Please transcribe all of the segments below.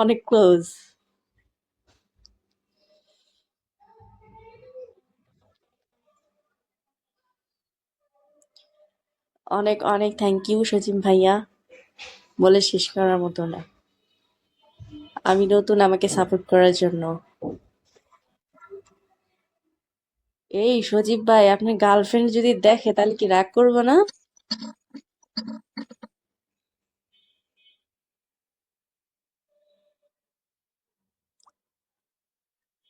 অনেক ক্লোজ। অনেক অনেক থ্যাংক ইউ সচিন ভাইয়া, বলে শেষ করার মতো না। আমি নতুন, আমাকে সাপোর্ট করার জন্য। এই সজীব ভাই, আপনার গার্লফ্রেন্ড যদি দেখে তাহলে কি রাগ করবো না?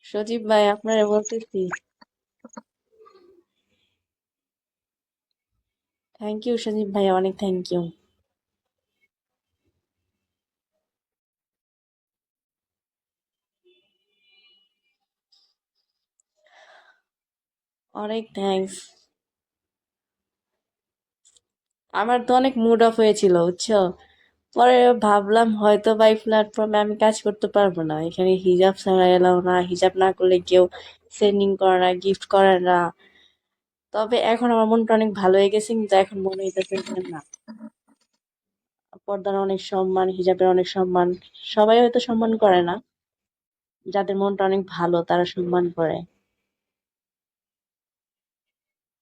সজীব ভাই, আপনারা বলতেছি। থ্যাংক ইউ সজীব ভাই, অনেক থ্যাংক ইউ। অনেক থ্যাঙ্কস। আমার তো অনেক মুড অফ হয়েছিল, বুঝছো। পরে ভাবলাম হয়তো বা এই প্ল্যাটফর্মে আমি কাজ করতে পারবো না, এখানে হিজাব ছাড়া এলাও না, হিজাব না করলে কেউ সেন্ডিং করে না, গিফট করে না। তবে এখন আমার মনটা অনেক ভালো হয়ে গেছে, কিন্তু এখন মনে হইতেছে যে না, পর্দার অনেক সম্মান, হিজাবের অনেক সম্মান। সবাই হয়তো সম্মান করে না, যাদের মনটা অনেক ভালো তারা সম্মান করে।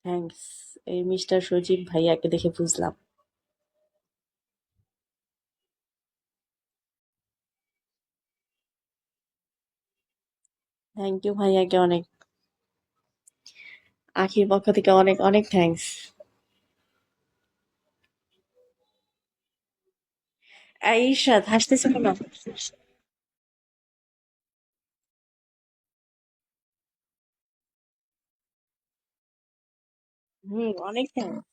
থ্যাঙ্কস। এই মিস্টার সজীব ভাইয়াকে দেখে বুঝলাম। থ্যাংক ইউ ভাইয়াকে অনেক, আখির পক্ষ থেকে অনেক অনেক থ্যাঙ্কস। ঈর্ষাদ, হাসতেছো কেন? অনেক থ্যাঙ্কস।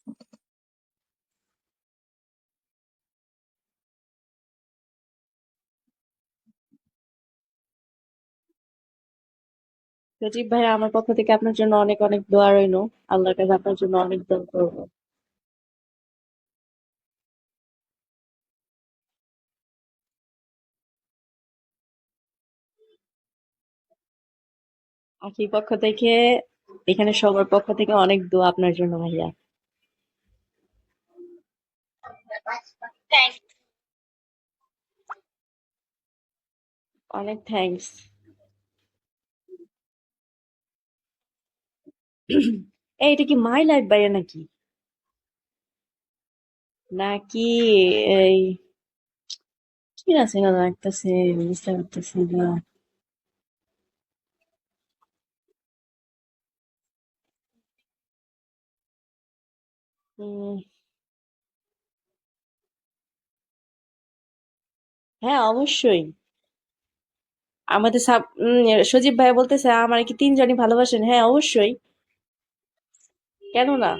সজীব ভাই, আমার পক্ষ থেকে আপনার জন্য অনেক অনেক দোয়া রইলো। আল্লাহর কাছে আপনার জন্য অনেক দোয়া করবো। আখির পক্ষ থেকে, এখানে সবার পক্ষ থেকে অনেক দোয়া আপনার জন্য ভাইয়া। অনেক থ্যাঙ্কস। এটা কি মাই লাইফ ভাইয়া নাকি? নাকি এই, কি আছে না লাগতেছে, বুঝতে পারতেছি না। উম, হ্যাঁ অবশ্যই। আমাদের সজীব ভাই বলতেছে আমার কি তিনজনই ভালোবাসেন? হ্যাঁ অবশ্যই। কেন না?